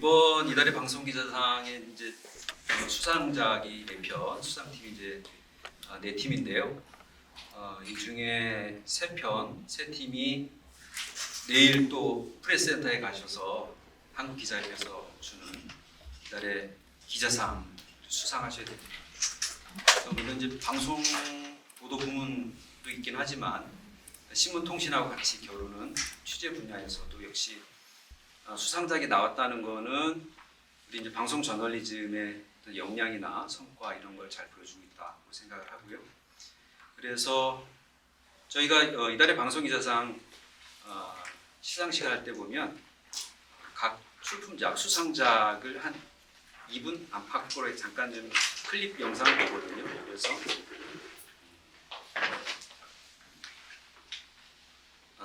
이번 이달의 방송기자상의 이제 수상작이 4편, 수상팀이 이제 4팀인데요. 이 중에 3편, 3팀이 내일 또 프레스센터에 가셔서 한국기자협회에서 주는 이달의 기자상 수상하셔야 됩니다. 물론 이제 방송 보도 부문도 있긴 하지만 신문통신하고 같이 겨루는 취재 분야에서도 역시 수상작이 나왔다는 거는 우리 이제 방송 저널리즘의 역량이나 성과 이런 걸 잘 보여주고 있다고 생각을 하고요. 그래서 저희가 이달의 방송기자상 시상식을 할 때 보면 각 출품작, 수상작을 한 2분 안팎으로 잠깐 좀 클립 영상을 보거든요. 그래서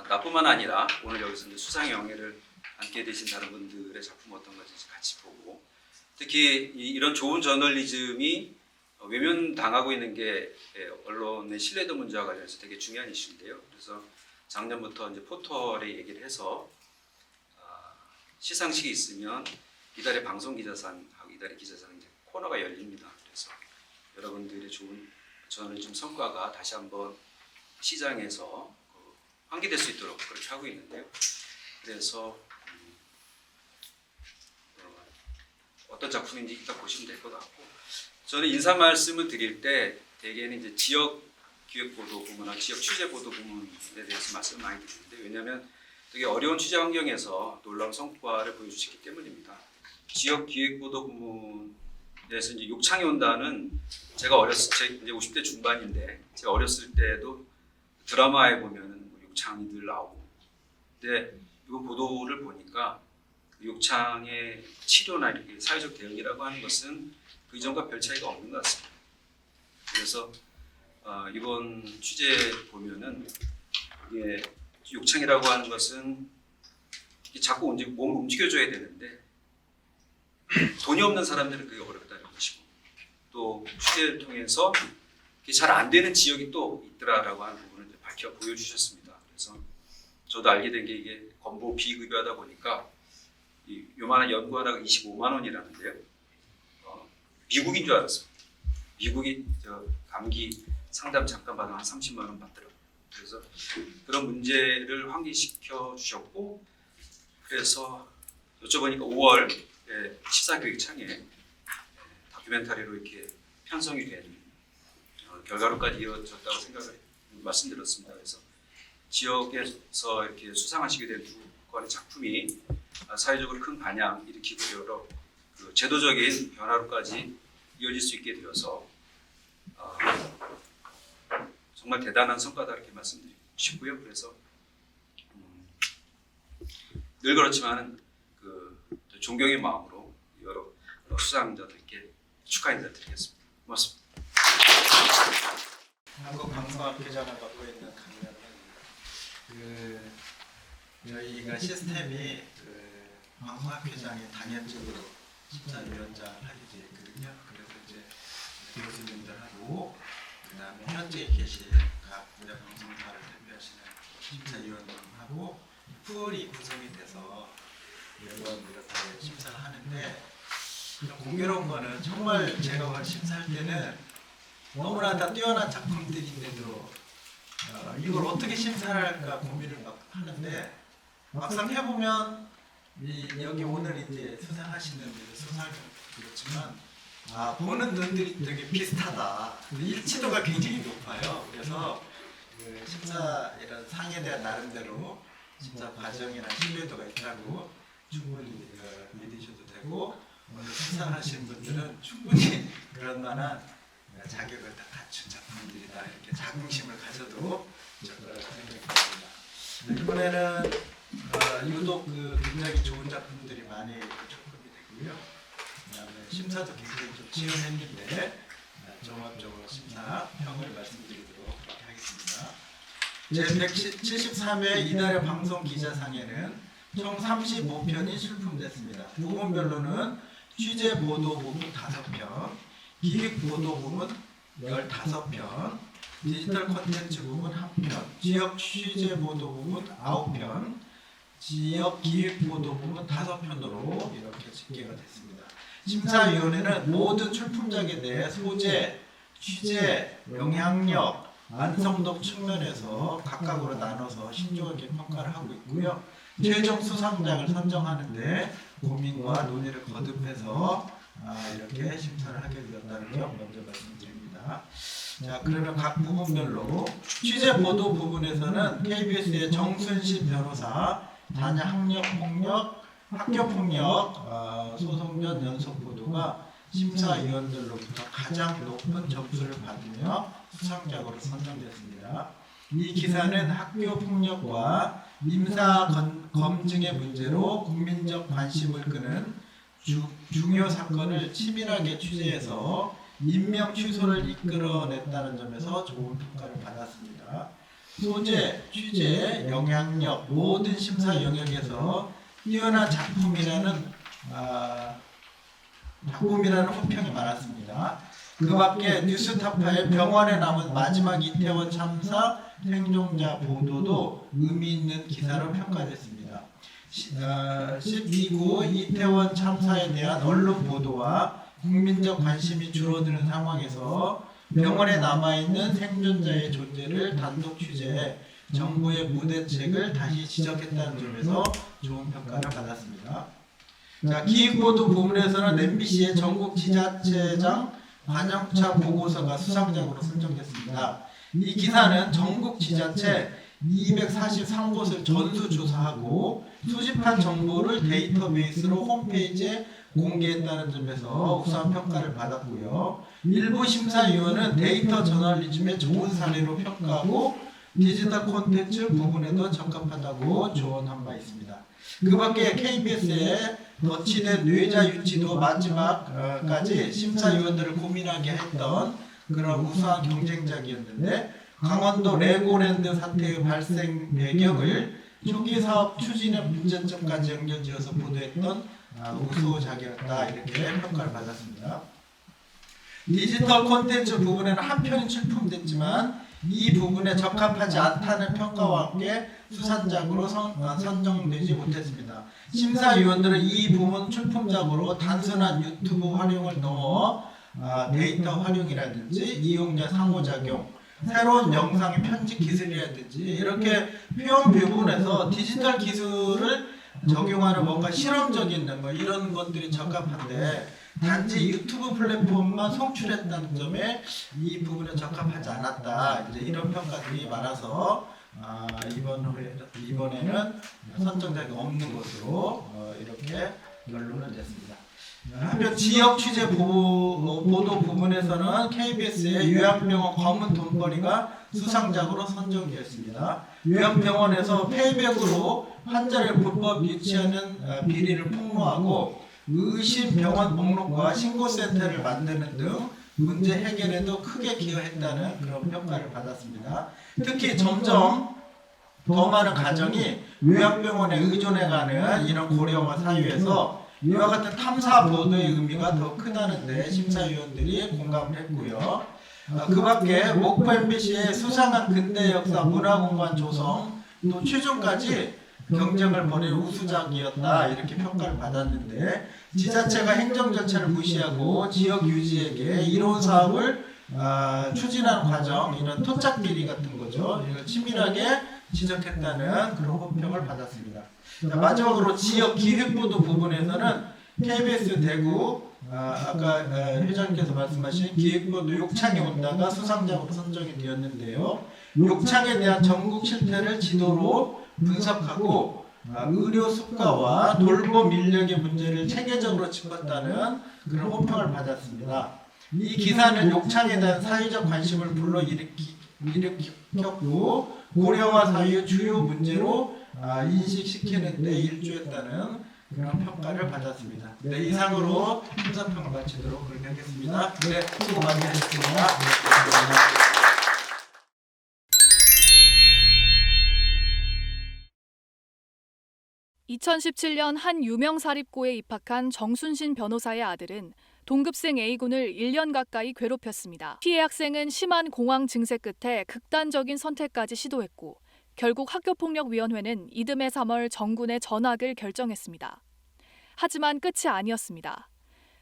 나뿐만 아니라 오늘 여기서 이제 수상의 영예를 안게 되신 다른 분들의 작품 어떤 건지 같이 보고, 특히 이런 좋은 저널리즘이 외면당하고 있는 게 언론의 신뢰도 문제와 관련해서 되게 중요한 이슈인데요. 그래서 작년부터 이제 포털에 얘기를 해서 시상식이 있으면 이달의 방송기자상하고 이달의 기자상 이제 코너가 열립니다. 그래서 여러분들의 좋은 저널리즘 성과가 다시 한번 시장에서 환기될 수 있도록 그렇게 하고 있는데요. 그래서 어떤 작품인지 이따 보시면 될 것 같고, 저는 인사 말씀을 드릴 때 대개는 이제 지역 기획 보도 부문이나 지역 취재 보도 부문에 대해서 말씀을 많이 드리는데, 왜냐하면 되게 어려운 취재 환경에서 놀라운 성과를 보여주시기 때문입니다. 지역 기획 보도 부문에서 이제 욕창이 온다는, 제가 이제 50대 중반인데 제가 어렸을 때도 드라마에 보면은 욕창이 늘 나오고, 근데 이 보도를 보니까 욕창의 치료나 이렇게 사회적 대응이라고 하는 것은 그 이전과 별 차이가 없는 것 같습니다. 그래서 이번 취재 보면은 이게 욕창이라고 하는 것은 자꾸 몸을 움직여줘야 되는데 돈이 없는 사람들은 그게 어렵다는 것이고, 또 취재를 통해서 잘 안 되는 지역이 또 있더라라고 하는 부분을 밝혀 보여주셨습니다. 그래서 저도 알게 된 게 이게 건보 비급여하다 보니까 요만한 연구 하나가 25만 원이라는데요. 미국인 줄 알았습니다. 미국이 감기 상담 잠깐 받으면 한 30만 원 받더라고요. 그래서 그런 문제를 환기시켜 주셨고, 그래서 여쭤보니까 5월 시사교육창에 다큐멘터리로 이렇게 편성이 된 결과로까지 이어졌다고 생각을 말씀드렸습니다. 그래서 지역에서 이렇게 수상하시게 된 두 건의 작품이 사회적으로 큰 반향 일으키고 여러 제도적인 변화로까지 이어질 수 있게 되어서 정말 대단한 성과다 이렇게 말씀드리고 싶고요. 그래서 늘 그렇지만 존경의 마음으로 여러 수상자들께 축하 인사드리겠습니다. 고맙습니다. 한국방송학회장을 맡고 있는 강렬은 저희가 시스템이 방송학회장이 단연적으로 심사위원장을 하게 되어 있거든요. 그래서 이제 교수님들하고 그다음에 현재 계신 각 분야 방송사를 대표하시는 심사위원님하고 풀이 구성이 돼서 매번 이렇게 심사를 하는데, 공교로운 거는 정말 제가 심사할 때는 너무나 다 뛰어난 작품들인데도 이걸 어떻게 심사를 할까 고민을 막 하는데, 막상 해보면 여기 오늘 이제 수상하시는 분들 수상도 그렇지만 보는 눈들이 되게 비슷하다. 일치도가 굉장히 높아요. 그래서 심사 이런 상에 대한 나름대로 심사 과정이나 신뢰도가 있다고 충분히 믿으셔도 되고, 오늘 수상하신 분들은 충분히 그런 만한 자격을 다 갖춘 작품들이다, 이렇게 자긍심을 가져도 적절하다고 생각합니다. 이번에는 유독 굉장히 좋은 작품들이 많이 출품이 되고요. 그다음에 심사도 굉장히 좀 치열했는데 종합적으로 심사평을 말씀드리도록 하겠습니다. 제173회 이달의 방송기자상에는 총 35편이 출품됐습니다. 부문별로는 취재보도 부문 5편, 기획보도 부문 15편, 디지털 콘텐츠 부문 1편, 지역 취재보도 부문 9편, 지역 기획보도 부문 5편으로 이렇게 집계가 됐습니다. 심사위원회는 모든 출품작에 대해 소재, 취재, 영향력, 완성도 측면에서 각각으로 나눠서 신중하게 평가를 하고 있고요. 최종 수상작을 선정하는데 고민과 논의를 거듭해서 이렇게 심사를 하게 되었다는 점 먼저 말씀드립니다. 자, 그러면 각 부분별로 취재 보도 부분에서는 KBS의 정순신 변호사 자녀 학력 폭력, 학교 폭력 소송전 연속 보도가 심사위원들로부터 가장 높은 점수를 받으며 수상작으로 선정됐습니다. 이 기사는 학교 폭력과 민사 검증의 문제로 국민적 관심을 끄는 중요 사건을 치밀하게 취재해서 임명 취소를 이끌어냈다는 점에서 좋은 평가를 받았습니다. 소재, 취재, 영향력 모든 심사 영역에서 뛰어난 작품이라는 호평이 많았습니다. 그 밖에 뉴스타파의 병원에 남은 마지막 이태원 참사 생존자 보도도 의미 있는 기사로 평가됐습니다. 12구 이태원 참사에 대한 언론 보도와 국민적 관심이 줄어드는 상황에서 병원에 남아있는 생존자의 존재를 단독 취재해 정부의 무대책을 다시 지적했다는 점에서 좋은 평가를 받았습니다. 자, 기획보도 부분에서는 MBC의 전국 지자체장 관영차 보고서가 수상작으로 선정됐습니다. 이 기사는 전국 지자체 243곳을 전수조사하고 수집한 정보를 데이터베이스로 홈페이지에 공개했다는 점에서 우수한 평가를 받았고요. 일부 심사위원은 데이터 저널리즘의 좋은 사례로 평가하고 디지털 콘텐츠 부분에도 적합하다고 조언한 바 있습니다. 그 밖에 KBS의 덧치된 뇌자 유치도 마지막까지 심사위원들을 고민하게 했던 그런 우수한 경쟁작이었는데 강원도 레고랜드 사태의 발생 배경을 초기 사업 추진의 문제점까지 연결지어서 보도했던 우수작이었다 이렇게 평가를 받았습니다. 디지털 콘텐츠 부분에는 한 편이 출품됐지만 이 부분에 적합하지 않다는 평가와 함께 수상작으로 선정되지 못했습니다. 심사위원들은 이 부분 출품작으로 단순한 유튜브 활용을 넘어 데이터 활용이라든지 이용자 상호작용, 새로운 영상의 편집 기술이라든지 이렇게 표현 부분에서 디지털 기술을 적용하는 뭔가 실험적인 이런 것들이 적합한데 단지 유튜브 플랫폼만 송출했다는 점에 이 부분에 적합하지 않았다. 이제 이런 평가들이 많아서 이번에는 선정작이 없는 것으로 이렇게 결론을 냈습니다. 한편 지역 취재 보도 부분에서는 KBS의 요양병원 검은 돈벌이가 수상작으로 선정되었습니다. 요양병원에서 폐백으로 환자를 불법 유치하는 비리를 폭로하고 의심 병원 목록과 신고센터를 만드는 등 문제 해결에도 크게 기여했다는 그런 평가를 받았습니다. 특히 점점 더 많은 가정이 요양병원에 의존해가는 이런 고령화 사회에서 이와 같은 탐사 보도의 의미가 더 크다는데 심사위원들이 공감을 했고요. 그 밖에 목포 MBC의 수상한 근대 역사 문화공간 조성 또 최종까지 경쟁을 벌일 우수작이었다 이렇게 평가를 받았는데 지자체가 행정 절차를 무시하고 지역 유지에게 이로운 사업을 추진하는 과정 이런 토착 비리 같은 거죠. 이걸 치밀하게 지적했다는 그런 호평을 받았습니다. 자, 마지막으로 지역 기획보도 부분에서는 KBS 대구 아까 회장님께서 말씀하신 기획보도 욕창이 온다가 수상작으로 선정이 되었는데요. 욕창에 대한 전국 실태를 지도로 분석하고 의료 수가와 돌봄 인력의 문제를 체계적으로 짚었다는 그런 호평을 받았습니다. 이 기사는 욕창에 대한 사회적 관심을 불러일으켰고 고령화 사회의 주요 문제로 인식시키는 데 일조했다는 그런 평가를 받았습니다. 네, 이상으로 심사평을 마치도록 그렇게 하겠습니다. 네, 수고 많이 하셨습니다. 2017년 한 유명 사립고에 입학한 정순신 변호사의 아들은 동급생 A군을 1년 가까이 괴롭혔습니다. 피해 학생은 심한 공황 증세 끝에 극단적인 선택까지 시도했고 결국 학교폭력위원회는 이듬해 3월 정군의 전학을 결정했습니다. 하지만 끝이 아니었습니다.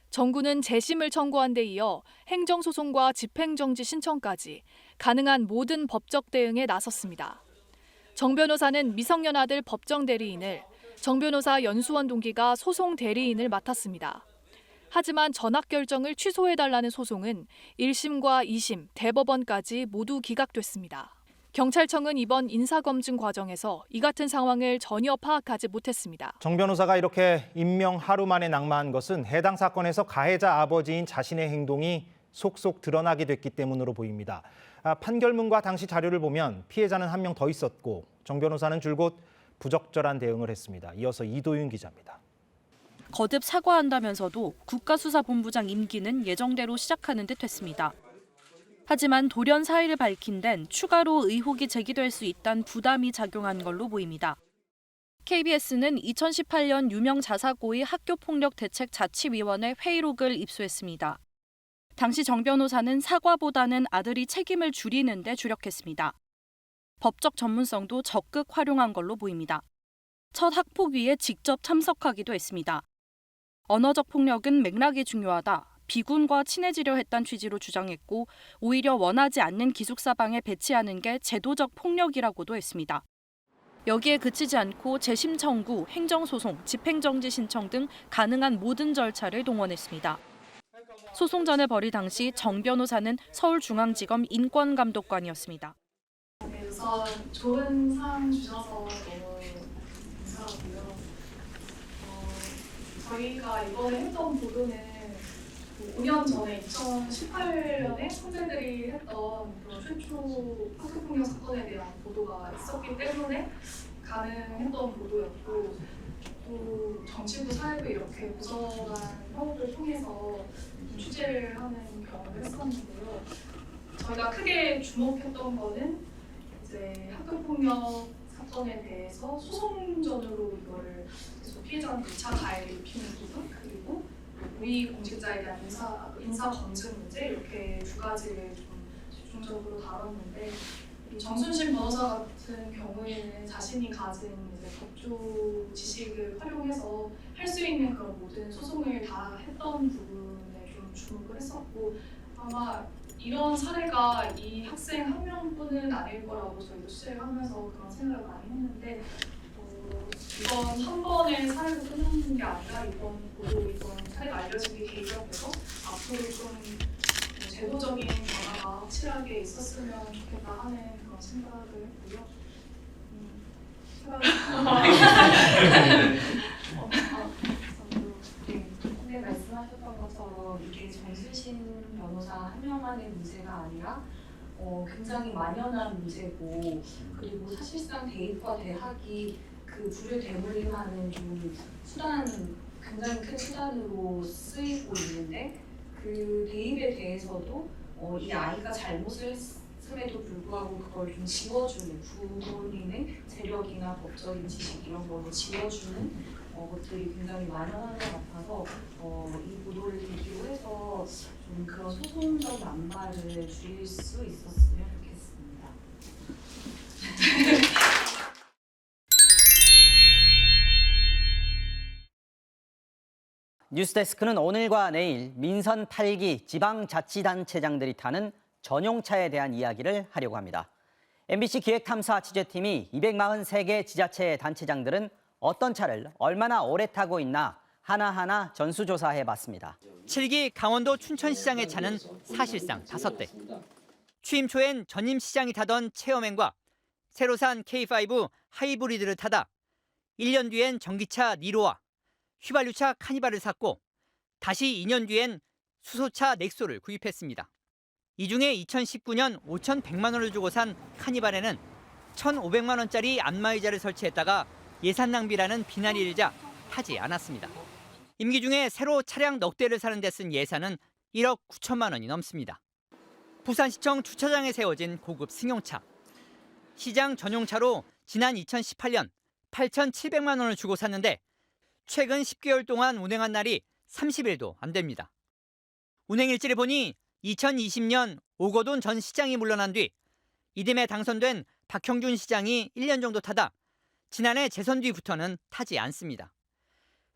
정군은 재심을 청구한 데 이어 행정소송과 집행정지 신청까지 가능한 모든 법적 대응에 나섰습니다. 정 변호사는 미성년 아들 법정 대리인을, 정 변호사 연수원 동기가 소송 대리인을 맡았습니다. 하지만 전학 결정을 취소해달라는 소송은 1심과 2심, 대법원까지 모두 기각됐습니다. 경찰청은 이번 인사검증 과정에서 이 같은 상황을 전혀 파악하지 못했습니다. 정 변호사가 이렇게 임명 하루 만에 낙마한 것은 해당 사건에서 가해자 아버지인 자신의 행동이 속속 드러나게 됐기 때문으로 보입니다. 판결문과 당시 자료를 보면 피해자는 한 명 더 있었고 정 변호사는 줄곧 부적절한 대응을 했습니다. 이어서 이도윤 기자입니다. 거듭 사과한다면서도 국가수사본부장 임기는 예정대로 시작하는 듯 했습니다. 하지만 돌연 사의를 밝힌 데는 추가로 의혹이 제기될 수 있다는 부담이 작용한 걸로 보입니다. KBS는 2018년 유명 자사고의 학교폭력대책자치위원회 회의록을 입수했습니다. 당시 정 변호사는 사과보다는 아들이 책임을 줄이는 데 주력했습니다. 법적 전문성도 적극 활용한 걸로 보입니다. 첫 학폭위에 직접 참석하기도 했습니다. 언어적 폭력은 맥락이 중요하다. 비군과 친해지려 했던 취지로 주장했고 오히려 원하지 않는 기숙사방에 배치하는 게 제도적 폭력이라고도 했습니다. 여기에 그치지 않고 재심 청구, 행정소송, 집행정지 신청 등 가능한 모든 절차를 동원했습니다. 소송전을 벌일 당시 정 변호사는 서울중앙지검 인권감독관이었습니다. 우선 좋은 사항 주셔서 너무 감사하고요. 저희가 이번에 했던 보도는 5년 전에 2018년에 선생들이 했던 그런 최초 학교폭력 사건에 대한 보도가 있었기 때문에 가능했던 보도였고 또 정치부 사회부 이렇게 부서간 협업을 통해서 취재를 하는 경험을 했었는데요. 저희가 크게 주목했던 거는 이제 학교폭력 사건에 대해서 소송전으로 이거를 계속 피해자한테 2차 가해를 입히는 부분 그리고 고위 공직자에 대한 인사 검증 문제 이렇게 두 가지를 좀 집중적으로 다뤘는데 정순신 변호사 같은 경우에는 자신이 가진 이제 법조 지식을 활용해서 할 수 있는 그런 모든 소송을 다 했던 부분에 좀 주목을 했었고 아마 이런 사례가 이 학생 한 명뿐은 아닐 거라고 저희도 취재를 하면서 그런 생각을 많이 했는데 이번 한 번의 사례로 끝나는 게 아니라 이번 사례가 알려진 게 계기가 돼서 앞으로 좀 제도적인 변화가 확실하게 있었으면 좋겠다 하는 그런 생각을 했고요. 네, 말씀하셨던 것처럼 이게 정순신 변호사 한 명만의 문제가 아니라 굉장히 만연한 문제고 그리고 사실상 대입과 대학이 그 불을 되물림하는 좀 굉장히 큰 수단으로 쓰이고 있는데 그 대입에 대해서도 이 아이가 잘못을 했음에도 불구하고 그걸 좀 지워주는 부모님의 재력이나 법적인 지식 이런 거를 지워주는 것들이 굉장히 만연한 것 같아서 이 보도를 계기로 해서 좀 그런 소송적 난발을 줄일 수 있었으면 좋겠습니다. 뉴스데스크는 오늘과 내일 민선 8기 지방자치단체장들이 타는 전용차에 대한 이야기를 하려고 합니다. MBC 기획탐사 취재팀이 243개 지자체 단체장들은 어떤 차를 얼마나 오래 타고 있나 하나하나 전수조사해봤습니다. 7기 강원도 춘천시장의 차는 사실상 5대. 취임 초엔 전임 시장이 타던 체어맨과 새로 산 K5 하이브리드를 타다 1년 뒤엔 전기차 니로와 휘발유차 카니발을 샀고 다시 2년 뒤엔 수소차 넥소를 구입했습니다. 이 중에 2019년 5,100만 원을 주고 산 카니발에는 1,500만 원짜리 안마의자를 설치했다가 예산 낭비라는 비난이 일자 타지 않았습니다. 임기 중에 새로 차량 넉 대를 사는 데 쓴 예산은 1억 9천만 원이 넘습니다. 부산시청 주차장에 세워진 고급 승용차. 시장 전용차로 지난 2018년 8,700만 원을 주고 샀는데 최근 10개월 동안 운행한 날이 30일도 안 됩니다. 운행 일지를 보니 2020년 오거돈 전 시장이 물러난 뒤 이듬해 당선된 박형준 시장이 1년 정도 타다 지난해 재선 뒤부터는 타지 않습니다.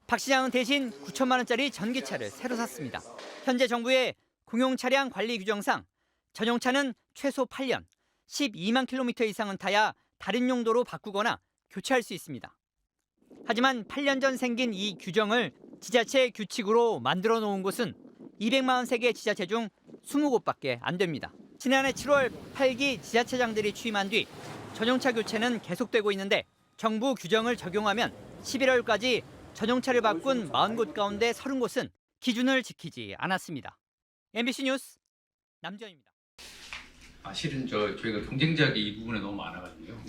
박 시장은 대신 9천만 원짜리 전기차를 새로 샀습니다. 현재 정부의 공용 차량 관리 규정상 전용차는 최소 8년, 12만 킬로미터 이상은 타야 다른 용도로 바꾸거나 교체할 수 있습니다. 하지만 8년 전 생긴 이 규정을 지자체 규칙으로 만들어 놓은 곳은 243개 지자체 중 20곳밖에 안 됩니다. 지난해 7월 8기 지자체장들이 취임한 뒤 전용차 교체는 계속되고 있는데 정부 규정을 적용하면 11월까지 전용차를 바꾼 40곳 가운데 30곳은 기준을 지키지 않았습니다. MBC 뉴스 남지현입니다. 실은 저희가 경쟁작이 이 부분에 너무 많아가지고요.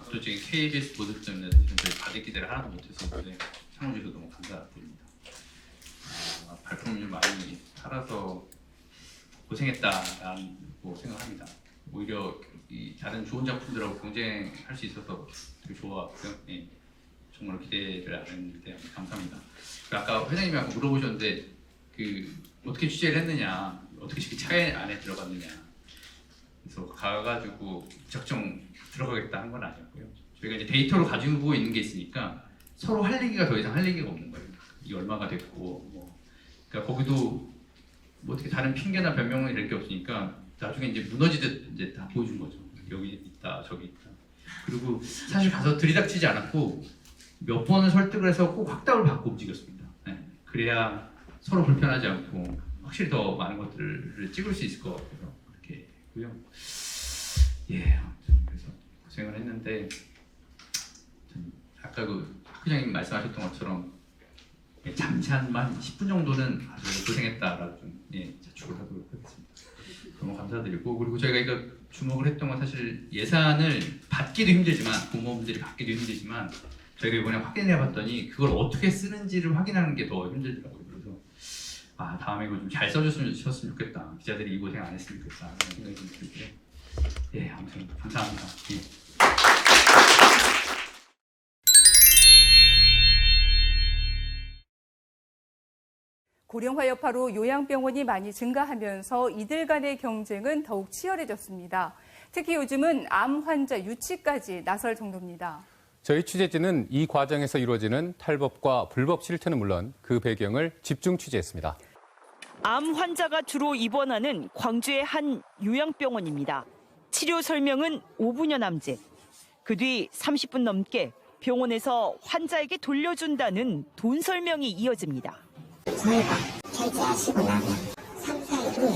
솔직히 KBS 보도 때문에 저희 받을 기대를 하나도 못했었는데 상호주도 너무 감사드립니다. 발품을 많이 팔아서 고생했다라고 생각합니다. 오히려 이 다른 좋은 작품들하고 경쟁할 수 있어서 되게 좋았고요. 네, 정말 기대를 안 했는데 감사합니다. 아까 회장님이 아까 물어보셨는데 어떻게 취재를 했느냐, 어떻게 차에 안에 들어갔느냐. 그래서 가가지고 무작정 들어가겠다 한 건 아니었고요. 저희가 이제 데이터로 가지고 있는 게 있으니까 서로 할 얘기가 더 이상 할 얘기가 없는 거예요. 이게 얼마가 됐고, 그러니까 거기도 뭐 어떻게 다른 핑계나 변명은 이럴 게 없으니까 나중에 이제 무너지듯 이제 다 보여준 거죠. 여기 있다, 저기 있다. 그리고 사실 가서 들이닥치지 않았고 몇 번을 설득을 해서 꼭 확답을 받고 움직였습니다. 네. 그래야 서로 불편하지 않고 확실히 더 많은 것들을 찍을 수 있을 것 같아서 그렇게 했고요. 아무튼 그래서 고생을 했는데 아까 박 회장님 말씀하셨던 것처럼 잠시만 10분 정도는 아주 고생했다라고 좀 자축을 하도록 하겠습니다. 너무 감사드리고, 그리고 저희가 주목을 했던 건 사실 예산을 받기도 힘들지만 공무원분들이 받기도 힘들지만 저희가 이번에 확인해봤더니 그걸 어떻게 쓰는지를 확인하는 게 더 힘들더라고요. 그래서 다음에 이거 좀 잘 써줬으면 좋겠다. 기자들이 이 고생 안 했으면 좋겠다 하는 생각이 좀 들고요. 아무튼 감사합니다. 고령화 여파로 요양병원이 많이 증가하면서 이들 간의 경쟁은 더욱 치열해졌습니다. 특히 요즘은 암 환자 유치까지 나설 정도입니다. 저희 취재진은 이 과정에서 이루어지는 탈법과 불법 실태는 물론 그 배경을 집중 취재했습니다. 암 환자가 주로 입원하는 광주의 한 요양병원입니다. 치료 설명은 5분여 남짓. 그 뒤 30분 넘게 병원에서 환자에게 돌려준다는 돈 설명이 이어집니다. 저희가 결제하시고 나면 3, 4일 후에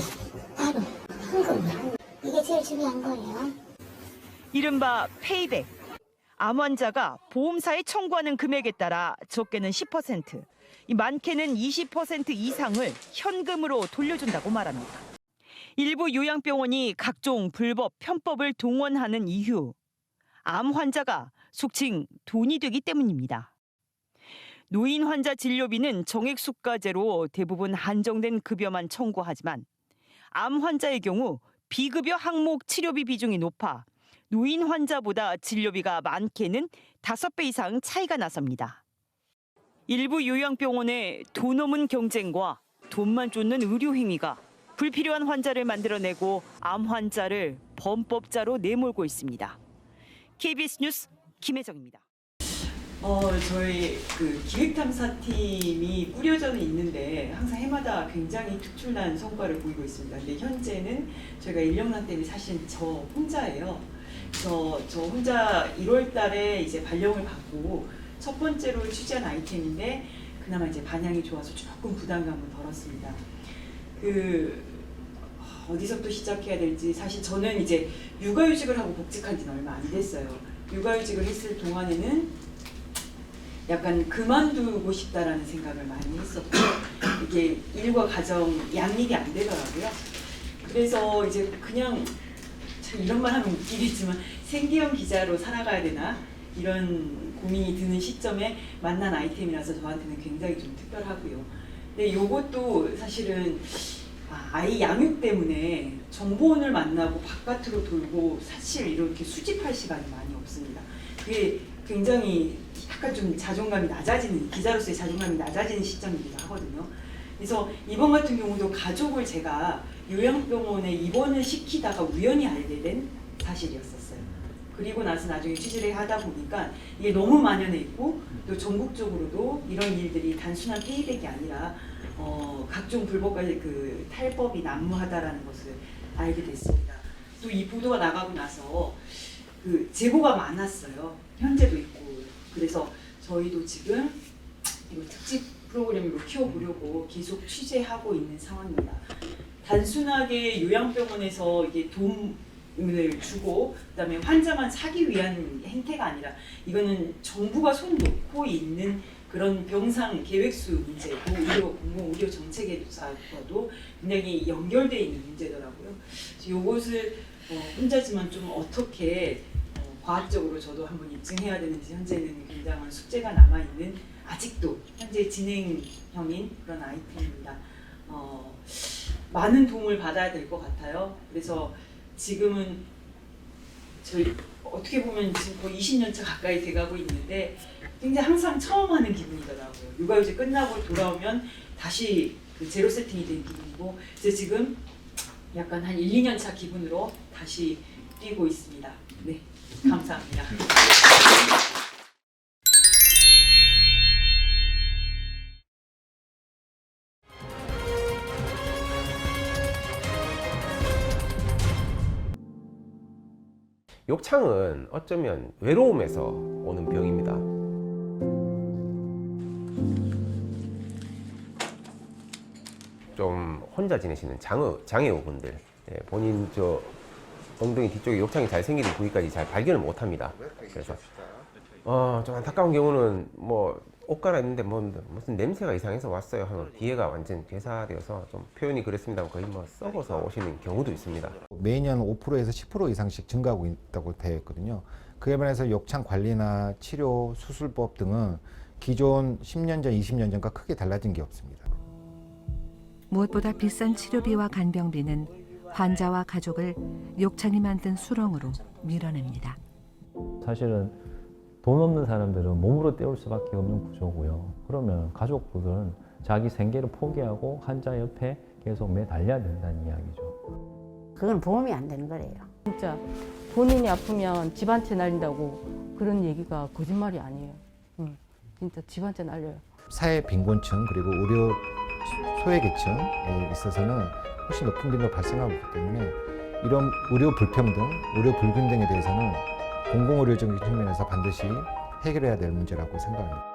따로 현금으로. 이게 제일 중요한 거예요. 이른바 페이백. 암 환자가 보험사에 청구하는 금액에 따라 적게는 10%, 많게는 20% 이상을 현금으로 돌려준다고 말합니다. 일부 요양병원이 각종 불법 편법을 동원하는 이유, 암 환자가 속칭 돈이 되기 때문입니다. 노인 환자 진료비는 정액 수가제로 대부분 한정된 급여만 청구하지만 암 환자의 경우 비급여 항목 치료비 비중이 높아 노인 환자보다 진료비가 많게는 5배 이상 차이가 나섭니다. 일부 요양병원의 돈 없는 경쟁과 돈만 쫓는 의료 행위가 불필요한 환자를 만들어내고 암 환자를 범법자로 내몰고 있습니다. KBS 뉴스 김혜정입니다. 저희 기획탐사팀이 꾸려져 있는데 항상 해마다 굉장히 특출난 성과를 보이고 있습니다. 근데 현재는 저희가 인력난 때문에 사실 저 혼자예요. 저 혼자 1월 달에 이제 발령을 받고 첫 번째로 취재한 아이템인데 그나마 이제 반향이 좋아서 조금 부담감을 덜었습니다. 어디서부터 시작해야 될지, 사실 저는 이제 육아휴직을 하고 복직한 지는 얼마 안 됐어요. 육아휴직을 했을 동안에는 약간 그만두고 싶다라는 생각을 많이 했었고, 이게 일과 가정 양립이 안 되더라고요. 그래서 이제 그냥 참 이런 말 하면 웃기겠지만 생계형 기자로 살아가야 되나 이런 고민이 드는 시점에 만난 아이템이라서 저한테는 굉장히 좀 특별하고요. 근데 이것도 사실은 아이 양육 때문에 정보원을 만나고 바깥으로 돌고 사실 이렇게 수집할 시간이 많이 없습니다. 그게 굉장히 약간 좀 자존감이 낮아지는, 기자로서의 자존감이 낮아지는 시점이기도 하거든요. 그래서 이번 같은 경우도 가족을 제가 요양병원에 입원을 시키다가 우연히 알게 된 사실이었었어요. 그리고 나서 나중에 취재를 하다 보니까 이게 너무 만연해 있고 또 전국적으로도 이런 일들이 단순한 페이백이 아니라 각종 불법과의 그 탈법이 난무하다라는 것을 알게 됐습니다. 또 이 보도가 나가고 나서 그 제보가 많았어요. 현재도 있고. 그래서 저희도 지금 이거 특집 프로그램으로 키워보려고 계속 취재하고 있는 상황입니다. 단순하게 요양병원에서 이게 돈을 주고 그다음에 환자만 사기 위한 행태가 아니라 이거는 정부가 손 놓고 있는 그런 병상 계획수 문제고 공공 의료 정책에서도 굉장히 연결되어 있는 문제더라고요. 그래서 이것을 혼자지만 좀 어떻게 과학적으로 저도 한번 입증해야 되는지 현재는 굉장한 숙제가 남아 있는 아직도 현재 진행형인 그런 아이템입니다. 많은 도움을 받아야 될 것 같아요. 그래서 지금은 저희 어떻게 보면 지금 거의 20년차 가까이 돼가고 있는데 굉장히 항상 처음 하는 기분이더라고요. 육아휴직 끝나고 돌아오면 다시 그 제로 세팅이 된 기분이고 이제 지금 약간 한 1, 2년 차 기분으로 다시 뛰고 있습니다. 네, 감사합니다. 욕창은 어쩌면 외로움에서 오는 병입니다. 좀 혼자 지내시는 장애우분들, 본인 엉덩이 뒤쪽에 욕창이 잘 생기는 부위까지 잘 발견을 못합니다. 그래서 좀 안타까운 경우는 뭐 옷 갈아입는데 무슨 냄새가 이상해서 왔어요 하면 뒤에가 완전 괴사되어서 좀 표현이 그랬습니다만 거의 뭐 썩어서 오시는 경우도 있습니다. 매년 5%에서 10% 이상씩 증가하고 있다고 되어 있거든요. 그에 반해서 욕창 관리나 치료, 수술법 등은 기존 10년 전, 20년 전과 크게 달라진 게 없습니다. 무엇보다 비싼 치료비와 간병비는 환자와 가족을 욕창이 만든 수렁으로 밀어냅니다. 사실은 돈 없는 사람들은 몸으로 때울 수밖에 없는 구조고요. 그러면 가족들은 자기 생계를 포기하고 환자 옆에 계속 매달려야 된다는 이야기죠. 그건 보험이 안 되는 거래요. 진짜 본인이 아프면 집한채 날린다고 그런 얘기가 거짓말이 아니에요. 진짜 집한채 날려요. 사회 빈곤층 그리고 의료 소외계층에 있어서는 훨씬 높은 빈도가 발생하고 있기 때문에 이런 의료 불평등, 의료 불균등에 대해서는 공공의료적인 측면에서 반드시 해결해야 될 문제라고 생각합니다.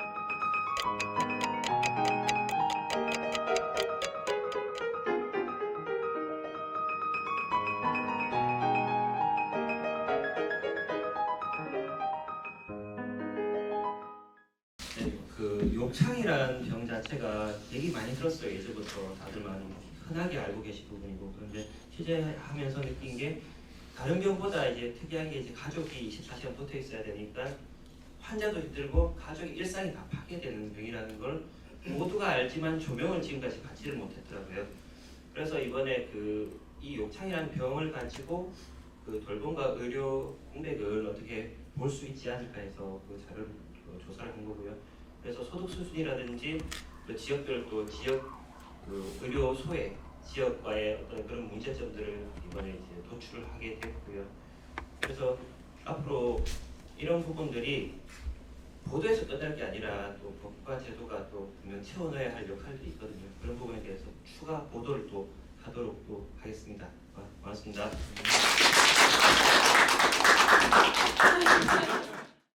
그 욕창이라는 병 자체가 되게 많이 들었어요. 예전부터 다들 많이 흔하게 알고 계신 부분이고, 그런데 취재하면서 느낀 게 다른 병보다 이제 특이하게 이제 가족이 24시간 붙어 있어야 되니까 환자도 힘들고 가족의 일상이 다 파괴되는 병이라는 걸 모두가 알지만 조명을 지금까지 받지를 못했더라고요. 그래서 이번에 이 욕창이라는 병을 가지고 그 돌봄과 의료 공백을 어떻게 볼 수 있지 않을까 해서 그 자료를 조사를 한 거고요. 그래서 소득 수준이라든지 또 지역별 또 지역 의료 소외 지역과의 어떤 그런 문제점들을 이번에 이제 도출을 하게 됐고요. 그래서 앞으로 이런 부분들이 보도에서 끝날 게 아니라 또 법과 제도가 또 분명 채워넣어야 할 역할들이 있거든요. 그런 부분에 대해서 추가 보도를 또 하도록 또 하겠습니다. 고맙습니다.